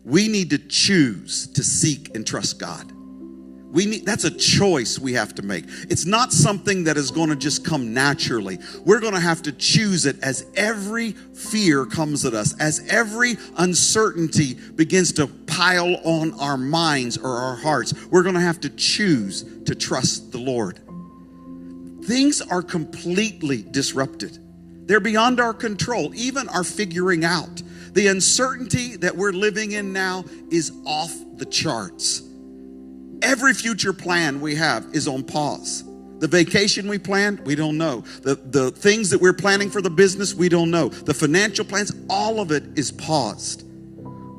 We need to choose to seek and trust God. That's a choice we have to make. It's not something that is going to just come naturally. We're going to have to choose it as every fear comes at us, as every uncertainty begins to pile on our minds or our hearts. We're going to have to choose to trust the Lord. Things are completely disrupted. They're beyond our control, even our figuring out. The uncertainty that we're living in now is off the charts. Every future plan we have is on pause. The vacation we planned, we don't know. The things that we're planning for the business, we don't know. The financial plans, all of it is paused.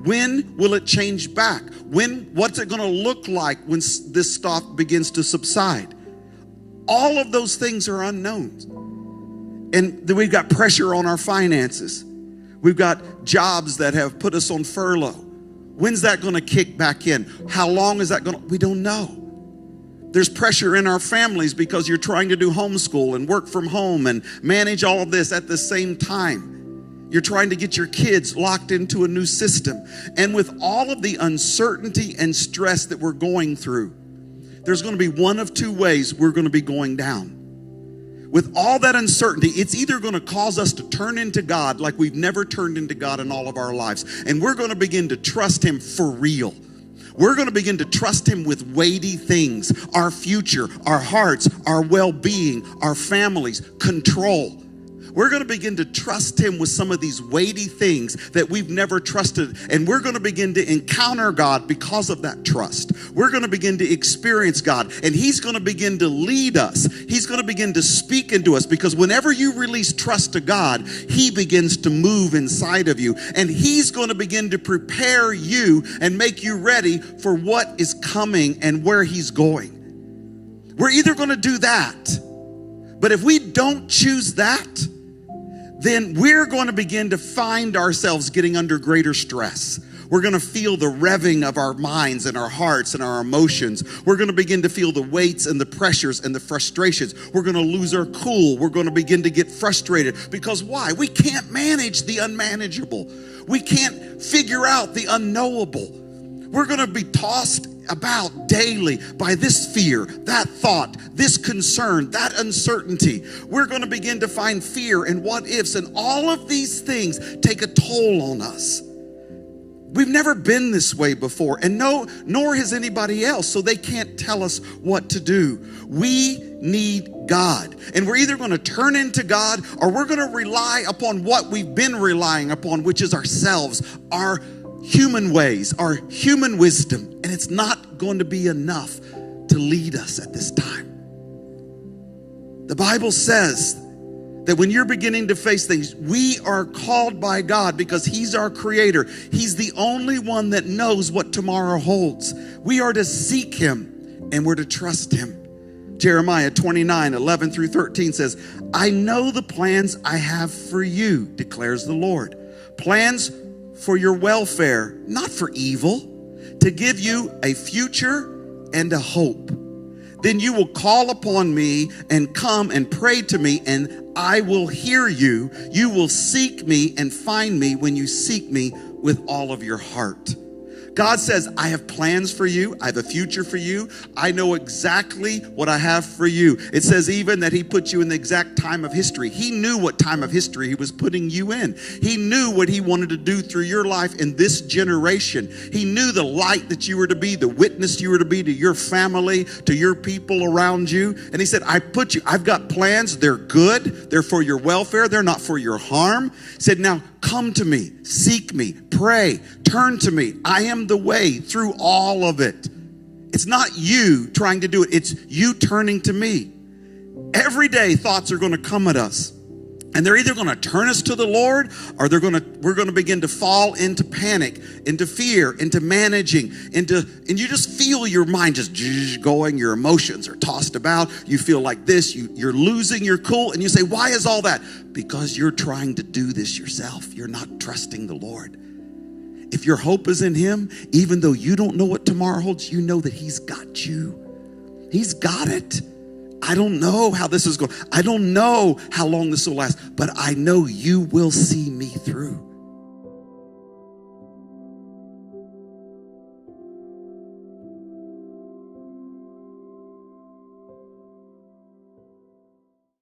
When will it change back? What's it going to look like when this stuff begins to subside? All of those things are unknowns. And then we've got pressure on our finances. We've got jobs that have put us on furlough. When's that going to kick back in? How long is that going to? We don't know. There's pressure in our families because you're trying to do homeschool and work from home and manage all of this at the same time. You're trying to get your kids locked into a new system. And with all of the uncertainty and stress that we're going through, there's going to be one of two ways we're going to be going down. With all that uncertainty, it's either going to cause us to turn into God like we've never turned into God in all of our lives. And we're going to begin to trust Him for real. We're going to begin to trust Him with weighty things, our future, our hearts, our well-being, our families, control. We're going to begin to trust Him with some of these weighty things that we've never trusted. And we're going to begin to encounter God because of that trust. We're going to begin to experience God. And He's going to begin to lead us. He's going to begin to speak into us. Because whenever you release trust to God, He begins to move inside of you. And He's going to begin to prepare you and make you ready for what is coming and where He's going. We're either going to do that. But if we don't choose that, then we're going to begin to find ourselves getting under greater stress. We're going to feel the revving of our minds and our hearts and our emotions. We're going to begin to feel the weights and the pressures and the frustrations. We're going to lose our cool. We're going to begin to get frustrated. Because why? We can't manage the unmanageable. We can't figure out the unknowable. We're going to be tossed about daily by this fear, that thought, this concern, that uncertainty. We're going to begin to find fear and what ifs, and all of these things take a toll on us. We've never been this way before, and nor has anybody else, so they can't tell us what to do. We need God, and we're either going to turn into God or we're going to rely upon what we've been relying upon, which is ourselves, our human ways, our human wisdom, and it's not going to be enough to lead us at this time. The Bible says that when you're beginning to face things, we are called by God because He's our creator. He's the only one that knows what tomorrow holds. We are to seek Him and we're to trust Him. Jeremiah 29:11 through 13 says, I know the plans I have for you, declares the Lord. Plans for your welfare, not for evil, to give you a future and a hope. Then you will call upon me and come and pray to me, and I will hear you. You will seek me and find me when you seek me with all of your heart. God says, I have plans for you. I have a future for you. I know exactly what I have for you. It says even that He put you in the exact time of history. He knew what time of history He was putting you in. He knew what He wanted to do through your life in this generation. He knew the light that you were to be, the witness you were to be to your family, to your people around you. And He said, I've got plans. They're good. They're for your welfare. They're not for your harm. He said, now come to me, seek me, pray, turn to me. I am the way through all of it. It's not you trying to do it. It's you turning to me. Every day thoughts are going to come at us. And they're either going to turn us to the Lord or we're going to begin to fall into panic, into fear, into managing, and you just feel your mind just going, your emotions are tossed about. You feel like this, you're losing your cool, and you say, why is all that? Because you're trying to do this yourself. You're not trusting the Lord. If your hope is in Him, even though you don't know what tomorrow holds, you know that He's got you. He's got it. I don't know how this is going. I don't know how long this will last, but I know you will see me through.